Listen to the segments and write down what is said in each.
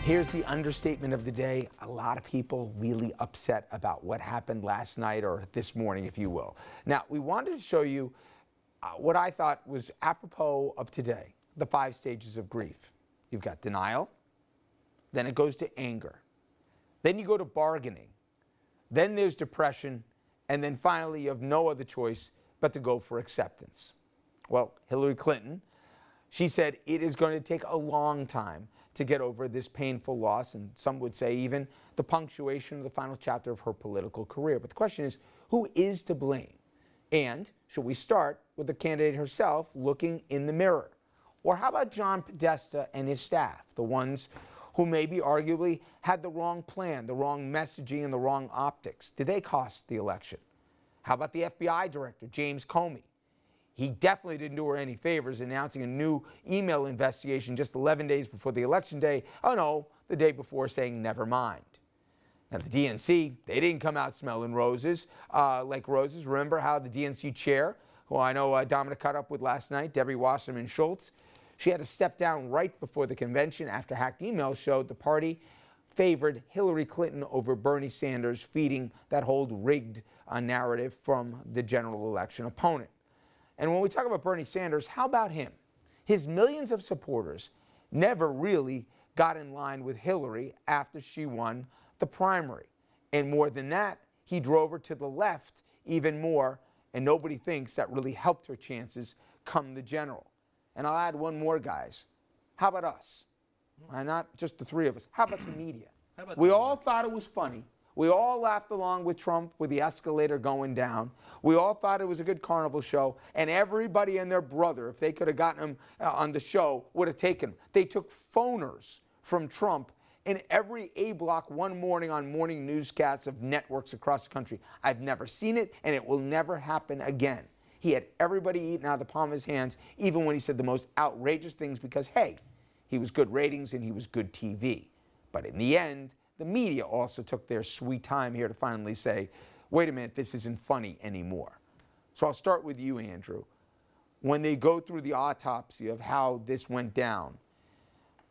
Here's the understatement of the day. A lot of people really upset about what happened last night, or this morning, if you will. Now, we wanted to show you what I thought was apropos of today, the 5 stages of grief. You've got denial, then it goes to anger, then you go to bargaining, then there's depression, and then finally you have no other choice but to go for acceptance. Well, Hillary Clinton, she said it is going to take a long time to get over this painful loss, and some would say even the punctuation of the final chapter of her political career. But the question is, who is to blame? And should we start with the candidate herself looking in the mirror? Or how about John Podesta and his staff, the ones who maybe arguably had the wrong plan, the wrong messaging, and the wrong optics? Did they cost the election? How about the FBI director, James Comey? He definitely didn't do her any favors announcing a new email investigation just 11 days before the election day. Oh no, the day before saying never mind. Now the DNC, they didn't come out smelling roses like roses. Remember how the DNC chair, who I know Dominic caught up with last night, Debbie Wasserman Schultz, she had to step down right before the convention after hacked emails showed the party favored Hillary Clinton over Bernie Sanders, feeding that whole rigged narrative from the general election opponent. And when we talk about Bernie Sanders, how about him? His millions of supporters never really got in line with Hillary after she won the primary. And more than that, he drove her to the left even more, and nobody thinks that really helped her chances come the general. And I'll add one more, guys. How about us? And not just the three of us. How about the media? We all thought it was funny. We all laughed along with Trump with the escalator going down. We all thought it was a good carnival show. And everybody and their brother, if they could have gotten him on the show, would have taken him. They took phoners from Trump in every A block one morning on morning newscasts of networks across the country. I've never seen it, and it will never happen again. He had everybody eating out of the palm of his hands, even when he said the most outrageous things because, hey, he was good ratings and he was good TV. But in the end, the media also took their sweet time here to finally say, wait a minute, this isn't funny anymore. So I'll start with you, Andrew. When they go through the autopsy of how this went down,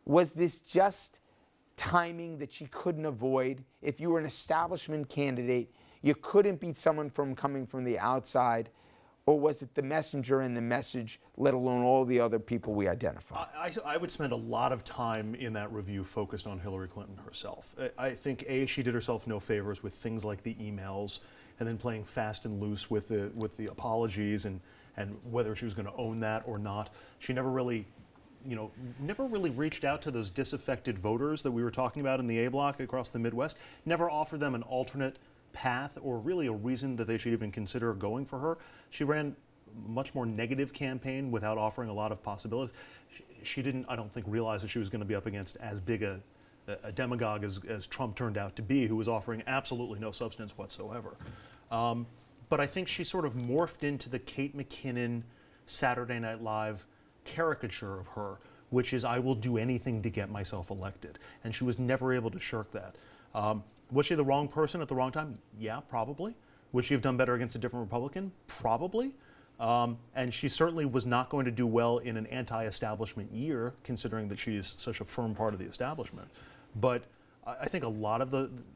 was this just timing that she couldn't avoid? If you were an establishment candidate, you couldn't beat someone from coming from the outside? Or was it the messenger and the message, let alone all the other people we identify? I would spend a lot of time in that review focused on Hillary Clinton herself. I think, A, she did herself no favors with things like the emails and then playing fast and loose with the apologies and whether she was going to own that or not. She never really reached out to those disaffected voters that we were talking about in the A block across the Midwest, never offered them an alternate path or really a reason that they should even consider going for her. She ran a much more negative campaign without offering a lot of possibilities. She didn't, I don't think, realize that she was going to be up against as big a demagogue as Trump turned out to be, who was offering absolutely no substance whatsoever. But I think she sort of morphed into the Kate McKinnon Saturday Night Live caricature of her, which is, I will do anything to get myself elected. And she was never able to shirk that. Was she the wrong person at the wrong time? Yeah, probably. Would she have done better against a different Republican? Probably. And she certainly was not going to do well in an anti-establishment year, considering that she is such a firm part of the establishment. But I think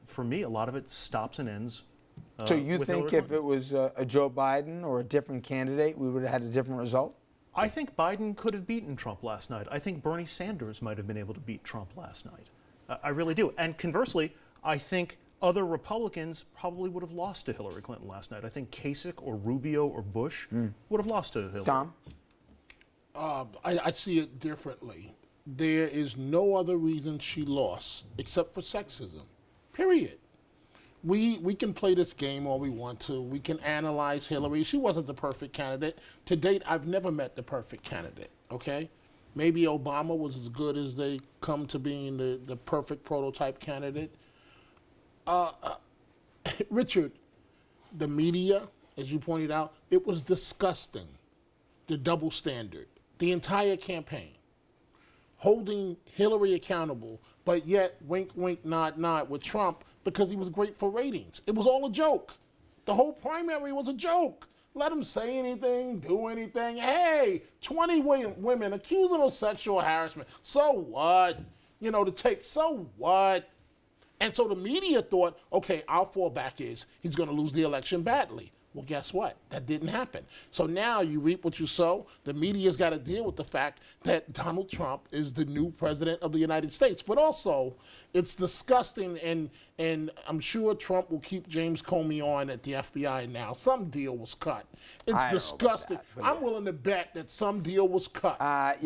for me, a lot of it stops and ends. So you think if it was a Joe Biden or a different candidate, we would have had a different result? I think Biden could have beaten Trump last night. I think Bernie Sanders might have been able to beat Trump last night. I really do. And conversely, I think other Republicans probably would have lost to Hillary Clinton last night. I think Kasich or Rubio or Bush would have lost to Hillary. Tom? I see it differently. There is no other reason she lost except for sexism, period. We can play this game all we want to. We can analyze Hillary. She wasn't the perfect candidate. To date, I've never met the perfect candidate, okay? Maybe Obama was as good as they come to being the perfect prototype candidate. Richard, the media, as you pointed out, it was disgusting, the double standard, the entire campaign, holding Hillary accountable, but yet wink, wink, nod, nod with Trump because he was great for ratings. It was all a joke. The whole primary was a joke. Let him say anything, do anything. Hey, 20 women accused him of sexual harassment. So what? the tape. So what? And so the media thought, okay, our fallback is he's going to lose the election badly. Well, guess what? That didn't happen. So now you reap what you sow. The media's got to deal with the fact that Donald Trump is the new president of the United States. But also, it's disgusting, and I'm sure Trump will keep James Comey on at the FBI now. Some deal was cut. It's I don't know about disgusting. that, but I'm yeah. willing to bet that some deal was cut let's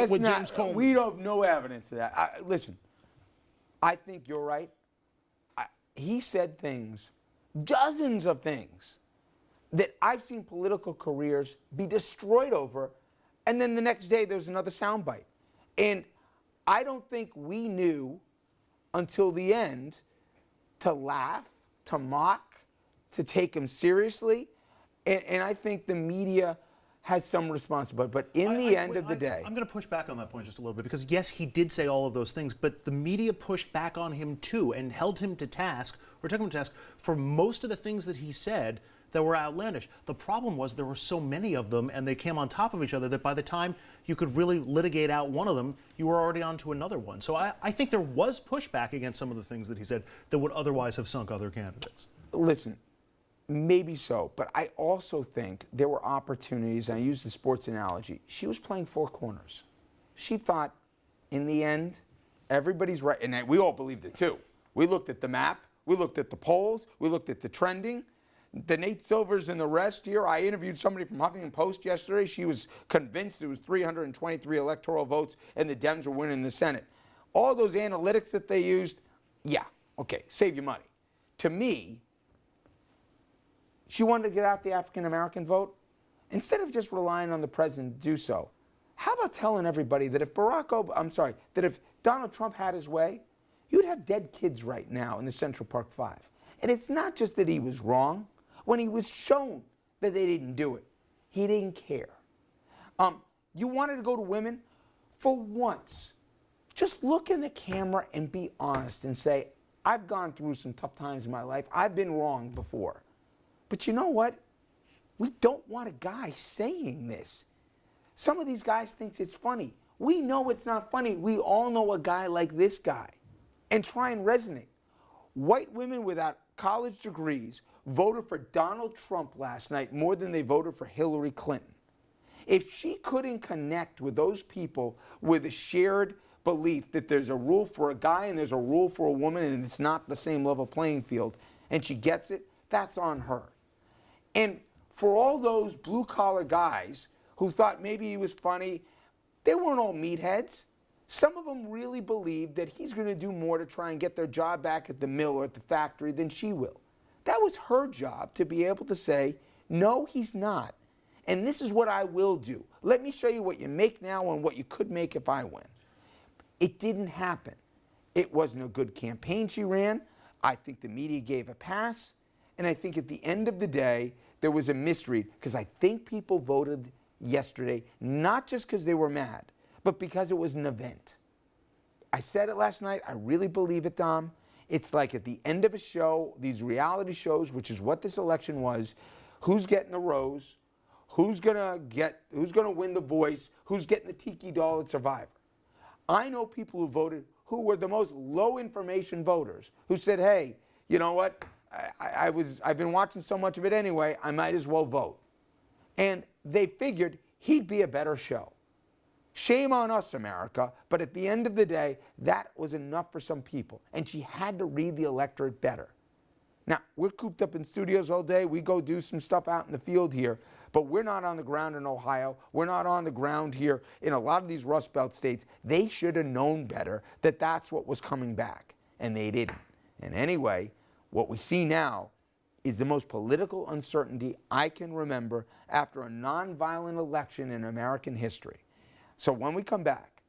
with not, James Comey. we don't have no evidence of that. Listen, I think you're right. He said things, dozens of things, that I've seen political careers be destroyed over, and then the next day there's another soundbite. And I don't think we knew until the end to laugh, to mock, to take him seriously. And I think the media has some responsibility. But in the end of the day, I'm going to push back on that point just a little bit, because yes, he did say all of those things, but the media pushed back on him too and held him to task, or took him to task, for most of the things that he said that were outlandish. The problem was there were so many of them, and they came on top of each other, that by the time you could really litigate out one of them, you were already on to another one. So I think there was pushback against some of the things that he said that would otherwise have sunk other candidates. listen, maybe so, but I also think there were opportunities, and I use the sports analogy. She was playing four corners. She thought, in the end, everybody's right, and we all believed it too. We looked at the map, we looked at the polls, we looked at the trending. The Nate Silvers and the rest here, I interviewed somebody from Huffington Post yesterday. She was convinced it was 323 electoral votes and the Dems were winning the Senate. All those analytics that they used, yeah, okay, save your money. To me, she wanted to get out the African-American vote. Instead of just relying on the president to do so, how about telling everybody that if that if Donald Trump had his way, you'd have dead kids right now in the Central Park Five. And it's not just that he was wrong. When he was shown that they didn't do it, he didn't care. You wanted to go to women? For once, just look in the camera and be honest and say, I've gone through some tough times in my life. I've been wrong before. But you know what? We don't want a guy saying this. Some of these guys think it's funny. We know it's not funny. We all know a guy like this guy. And try and resonate. White women without college degrees voted for Donald Trump last night more than they voted for Hillary Clinton. If she couldn't connect with those people with a shared belief that there's a rule for a guy and there's a rule for a woman and it's not the same level playing field, and she gets it, that's on her. And for all those blue-collar guys who thought maybe he was funny, they weren't all meatheads. Some of them really believed that he's going to do more to try and get their job back at the mill or at the factory than she will. That was her job, to be able to say, no, he's not. And this is what I will do. Let me show you what you make now and what you could make if I win. It didn't happen. It wasn't a good campaign she ran. I think the media gave a pass. And I think at the end of the day, there was a misread, because I think people voted yesterday, not just because they were mad, but because it was an event. I said it last night. I really believe it, Dom. It's like at the end of a show, these reality shows, which is what this election was, who's getting the rose, who's gonna win the voice, who's getting the tiki doll at Survivor. I know people who voted who were the most low information voters, who said, hey, you know what? I've been watching so much of it anyway, I might as well vote. And they figured he'd be a better show. Shame on us, America, but at the end of the day, that was enough for some people, and she had to read the electorate better. Now, we're cooped up in studios all day. We go do some stuff out in the field here, but we're not on the ground in Ohio. We're not on the ground here in a lot of these Rust Belt states. They should have known better that that's what was coming back, and they didn't. And anyway, what we see now is the most political uncertainty I can remember after a nonviolent election in American history. So when we come back,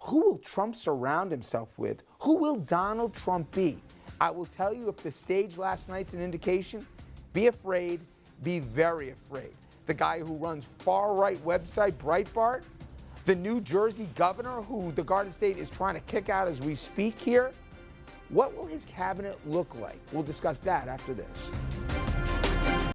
who will Trump surround himself with? Who will Donald Trump be? I will tell you, if the stage last night's an indication, be afraid, be very afraid. The guy who runs far-right website Breitbart, the New Jersey governor who the Garden State is trying to kick out as we speak here, what will his cabinet look like? We'll discuss that after this.